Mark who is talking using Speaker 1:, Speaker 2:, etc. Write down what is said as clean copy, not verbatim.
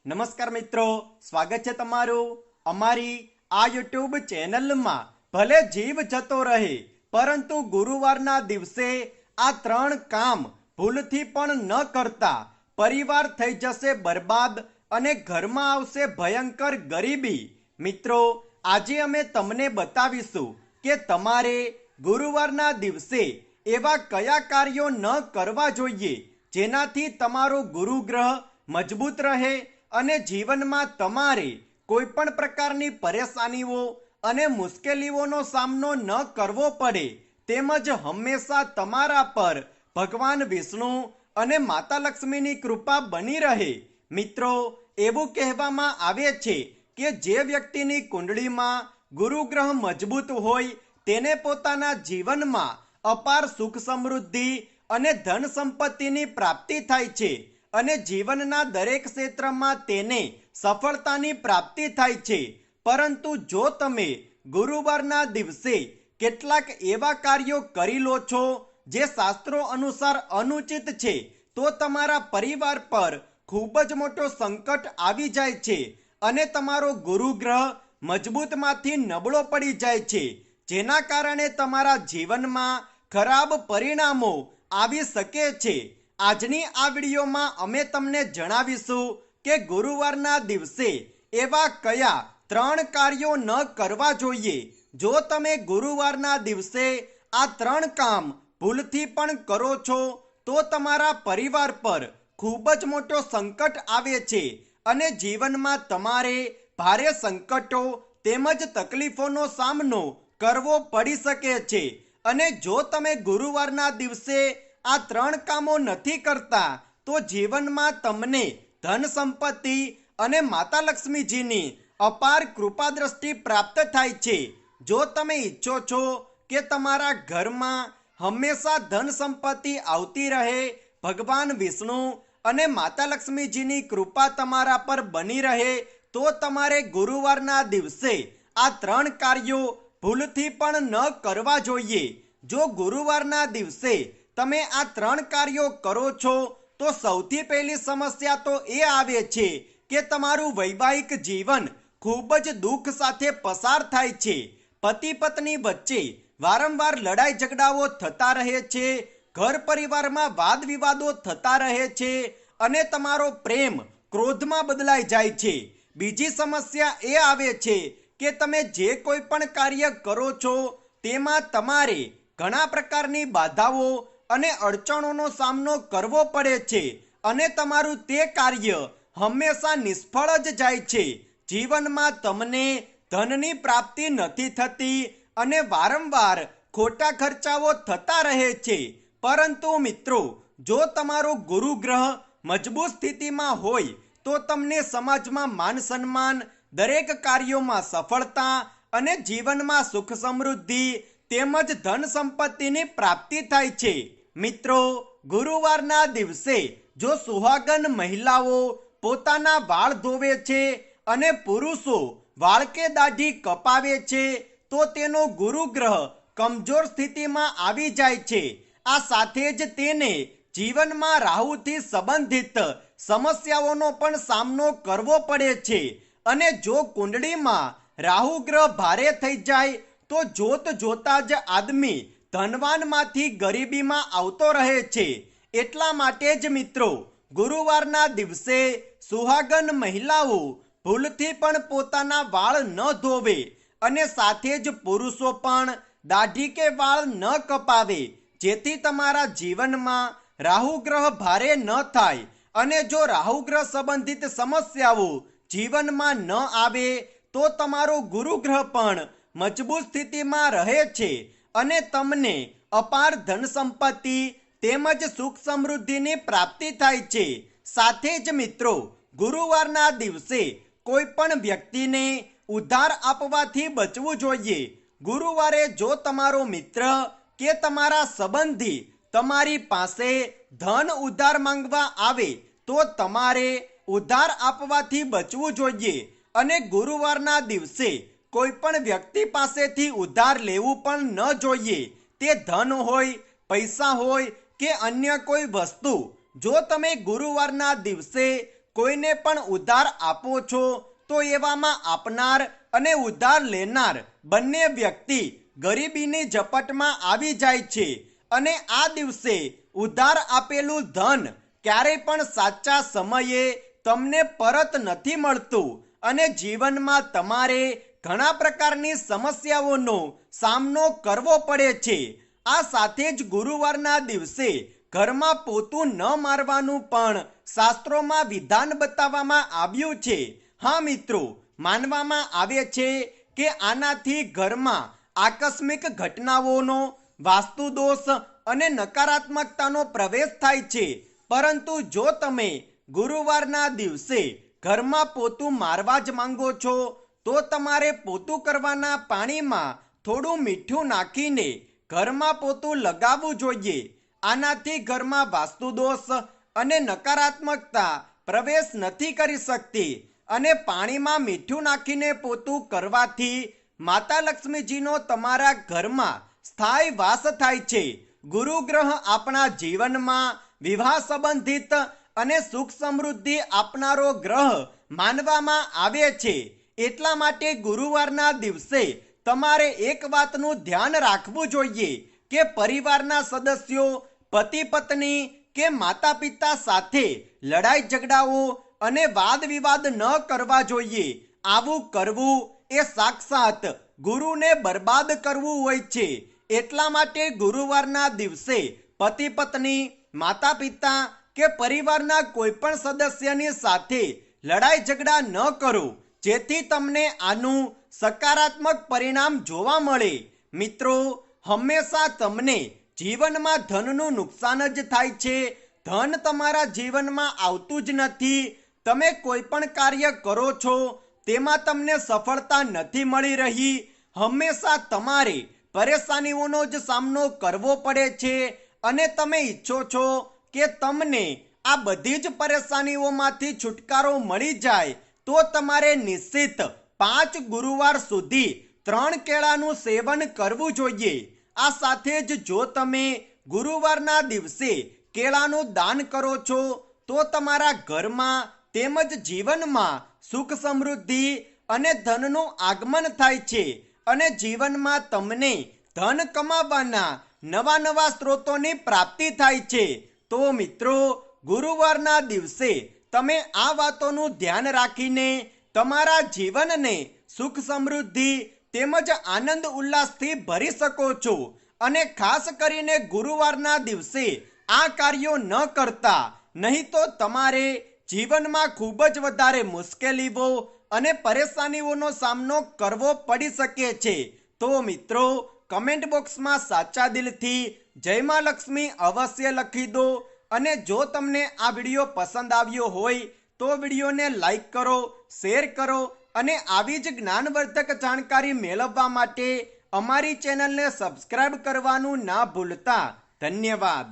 Speaker 1: નમસ્કાર મિત્રો, સ્વાગત છે તમારું અમારી આ યુટ્યુબ ચેનલમાં। ભલે જીવ જતો રહે પરંતુ ગુરુવારના દિવસે આ 3 કામ ભૂલથી પણ ન કરતા। પરિવાર થઈ જશે બરબાદ અને ઘરમાં આવશે ભયંકર ગરીબી। મિત્રો, આજે અમે તમને બતાવીશું કે તમારે ગુરુવારના દિવસે એવા કયા કાર્યો ન કરવા જોઈએ જેનાથી તમારો ગુરુગ્રહ મજબૂત રહે અને જીવનમાં તમારે કોઈ પણ પ્રકારની પરેશાનીઓ અને મુશ્કેલીઓનો સામનો ન કરવો પડે, તેમજ હંમેશા તમારા પર ભગવાન વિષ્ણુ અને માતા લક્ષ્મીની કૃપા બની રહે। મિત્રો, એવું કહેવામાં આવે છે કે જે વ્યક્તિની કુંડળીમાં ગુરુગ્રહ મજબૂત હોય તેને પોતાના જીવનમાં અપાર સુખ સમૃદ્ધિ અને ધન સંપત્તિની પ્રાપ્તિ થાય છે અને જીવનના દરેક ક્ષેત્રમાં તેને સફળતાની પ્રાપ્તિ થાય છે। પરંતુ જો તમે ગુરુવારના દિવસે કેટલાક એવા કાર્યો કરી લો છો જે શાસ્ત્રો અનુસાર અનુચિત છે તો તમારા પરિવાર પર ખૂબ જ મોટો સંકટ આવી જાય છે અને તમારો ગુરુગ્રહ મજબૂતમાંથી નબળો પડી જાય છે, જેના કારણે તમારા જીવનમાં ખરાબ પરિણામો આવી શકે છે। આજની આ વિડીયોમાં અમે તમને જણાવીશું કે ગુરુવારના દિવસે એવા કયા 3 કાર્યો ન કરવા જોઈએ। જો તમે ગુરુવારના દિવસે આ 3 કામ ભૂલથી પણ કરો છો તો તમારા પરિવાર પર ખૂબ જ મોટો સંકટ આવે છે અને જીવનમાં તમારે ભારે સંકટો તેમજ તકલીફોનો સામનો કરવો પડી શકે છે। અને જો તમે ગુરુવારના દિવસે આ 3 કામો નથી કરતા તો જીવનમાં તમને ધન સંપત્તિ અને માતા લક્ષ્મીજીની અપાર કૃપા દ્રષ્ટિ પ્રાપ્ત થાય છે। જો તમે ઈચ્છો છો કે તમારા ઘરમાં હંમેશા ધન સંપત્તિ આવતી રહે, ભગવાન વિષ્ણુ અને માતા લક્ષ્મીજીની કૃપા તમારા પર બની રહે તો તમારે ગુરુવારના દિવસે આ 3 કાર્યો ભૂલથી પણ ન કરવા જોઈએ। જો ગુરુવારના દિવસે તમે આ 3 કાર્યો કરો છો તો સૌથી પહેલી સમસ્યા તો એ આવે છે કે તમારું વૈવાહિક જીવન ખૂબ જ દુઃખ સાથે પસાર થાય છે। પતિ પત્ની વચ્ચે વારંવાર લડાઈ ઝઘડાઓ થતા રહે છે, ઘર પરિવારમાં વાદ વિવાદો થતા રહે છે અને તમારો પ્રેમ ક્રોધમાં બદલાઈ જાય છે। બીજી સમસ્યા એ આવે છે કે તમે જે કોઈ પણ કાર્ય કરો છો તેમાં તમારે ઘણા પ્રકારની બાધાઓ અને અડચણોનો સામનો કરવો પડે છે અને તમારું તે કાર્ય હંમેશા નિષ્ફળ જ જાય છે। જીવનમાં તમને ધનની પ્રાપ્તિ નથી થતી અને વારંવાર ખોટા ખર્ચાઓ થતા રહે છે। પરંતુ મિત્રો, જો તમારો ગુરુગ્રહ મજબૂત સ્થિતિમાં હોય તો તમને સમાજમાં માન સન્માન, દરેક કાર્યોમાં સફળતા અને જીવનમાં સુખ સમૃદ્ધિ તેમજ ધન સંપત્તિની પ્રાપ્તિ થાય છે। મિત્રો, ગુરુવારના દિવસે જો સુહાગન મહિલાઓ પોતાના વાળ ધોવે છે અને પુરુષો વાળ કે દાઢી કપાવે છે તો તેનો ગુરુગ્રહ કમજોર સ્થિતિમાં આવી જાય છે। આ સાથે જ તેને જીવનમાં રાહુથી સંબંધિત સમસ્યાઓનો પણ સામનો કરવો પડે છે અને જો કુંડળીમાં રાહુ ગ્રહ ભારે થઈ જાય તો જોત જોતા જ આદમી ધનવાનમાંથી ગરીબીમાં આવતો રહે છે। એટલા માટે જ મિત્રો, ગુરુવારના દિવસે સુહાગન મહિલાઓ ભૂલથી પણ પોતાના વાળ ન ધોવે અને સાથે જ પુરુષો પણ દાઢી કે વાળ ન કપાવે, જેથી તમારા જીવનમાં રાહુ ગ્રહ ભારે ન થાય અને જો રાહુ ગ્રહ સંબંધિત સમસ્યાઓ જીવનમાં ન આવે તો તમારો ગુરુગ્રહ પણ મજબૂત સ્થિતિમાં રહે છે અને તમને અપાર ધન સંપત્તિ તેમજ સુખ સમૃદ્ધિની પ્રાપ્તિ થાય છે। સાથે જ મિત્રો, ગુરુવારના દિવસે કોઈ પણ વ્યક્તિને ઉધાર આપવાથી બચવું જોઈએ। ગુરુવારે જો તમારો મિત્ર કે તમારા સંબંધી તમારી પાસે ધન ઉધાર માંગવા આવે તો તમારે ઉધાર આપવાથી બચવું જોઈએ અને ગુરુવારના દિવસે કોઈ પણ વ્યક્તિ પાસેથી ઉધાર લેવું પણ ન જોઈએ। તે ધન હોય, પૈસા હોય કે અન્ય કોઈ વસ્તુ। જો તમે ગુરુવારના દિવસે કોઈને પણ ઉધાર આપો છો તો એવામાં આપનાર અને ઉધાર લેનાર બંને વ્યક્તિ ગરીબીની ઝપટમાં આવી જાય છે અને આ દિવસે ઉધાર આપેલું ધન ક્યારેય પણ સાચા સમયે તમને પરત નથી મળતું અને જીવનમાં તમારે ઘણા પ્રકારની સમસ્યાઓનો સામનો કરવો પડે છે. આ સાથે જ ગુરુવારના દિવસે ઘરમાં પોતું ન મારવાનું પણ શાસ્ત્રોમાં વિધાન બતાવવામાં આવ્યું છે. હા મિત્રો, માનવામાં આવે છે કે આનાથી ઘરમાં આકસ્મિક ઘટનાઓનો, વાસ્તુદોષ અને નકારાત્મકતાનો પ્રવેશ થાય છે. પરંતુ જો તમે ગુરુવારના દિવસે ઘરમાં પોતું મારવા જ માંગો છો તો તમારે પોતું કરવાના પાણીમાં થોડું મીઠું નાખીને ઘરમાં પોતું લગાવવું જોઈએ. આનાથી ઘરમાં વાસ્તુદોષ અને નકારાત્મકતા પ્રવેશ નથી કરી શકતી અને પાણીમાં મીઠું નાખીને પોતું કરવાથી માતા લક્ષ્મીજીનો તમારા ઘરમાં સ્થાયી વાસ થાય છે. ગુરુ ગ્રહ આપણા જીવનમાં વિવાહ સંબંધિત અને સુખ સમૃદ્ધિ આપનારો ગ્રહ માનવામાં આવે છે. એટલા માટે ગુરુવારના દિવસે તમારે એક વાતનું ધ્યાન રાખવું જોઈએ કે પરિવારના સદસ્યો, પતિ પત્ની કે માતા પિતા સાથે લડાઈ ઝઘડાઓ અને વાદ વિવાદ ન કરવા જોઈએ. આવું કરવું એ સાક્ષાત ગુરુને બરબાદ કરવું હોય છે. એટલા માટે ગુરુવારના દિવસે પતિ પત્ની, માતા પિતા કે પરિવારના કોઈ પણ સદસ્યની સાથે લડાઈ ઝઘડા ન કરો, જેથી તમને આનું સકારાત્મક પરિણામ જોવા મળે. મિત્રો, હંમેશા તમને જીવનમાં ધનનું નુકસાન જ થાય છે. ધન તમારા જીવનમાં આવતું જ નથી. તમે કોઈ પણ કાર્ય કરો છો તેમાં તમને સફળતા નથી મળી રહી. હંમેશા તમારે પરેશાનીઓનો જ સામનો કરવો પડે છે અને તમે ઈચ્છો છો કે તમને આ બધી જ પરેશાનીઓમાંથી છુટકારો મળી જાય તો તમારે નિશ્ચિત 5 ગુરુવાર સુધી 3 કેળાનું સેવન કરવું જોઈએ. આ સાથે જ જો તમે ગુરુવારના દિવસે કેળાનું દાન કરો છો તો તમારા ઘરમાં તેમજ જીવનમાં સુખ સમૃદ્ધિ અને ધનનું આગમન થાય છે અને જીવનમાં તમને ધન કમાવાના નવા નવા સ્ત્રોતોની પ્રાપ્તિ થાય છે. તો મિત્રો, ગુરુવારના દિવસે તમે આ વાતોનું ધ્યાન રાખીને તમારા જીવનને સુખ સમૃદ્ધિ તેમજ આનંદ ઉલ્લાસથી ભરી શકો છો. અને ખાસ કરીને ગુરુવારના દિવસે આ કાર્યો ન કરતા, નહીં તો તમારે જીવનમાં ખૂબ જ વધારે મુશ્કેલીઓ અને પરેશાનીઓનો સામનો કરવો પડી શકે છે. તો મિત્રો, કમેન્ટ બોક્સમાં સાચા દિલથી જય માં લક્ષ્મી અવશ્ય લખી દો અને જો તમને આ વિડીયો પસંદ આવ્યો હોય તો વિડીયોને લાઈક કરો, શેર કરો અને આવી જ જ્ઞાનવર્ધક જાણકારી મેળવવા માટે અમારી ચેનલને સબસ્ક્રાઇબ કરવાનું ના ભૂલતા. ધન્યવાદ.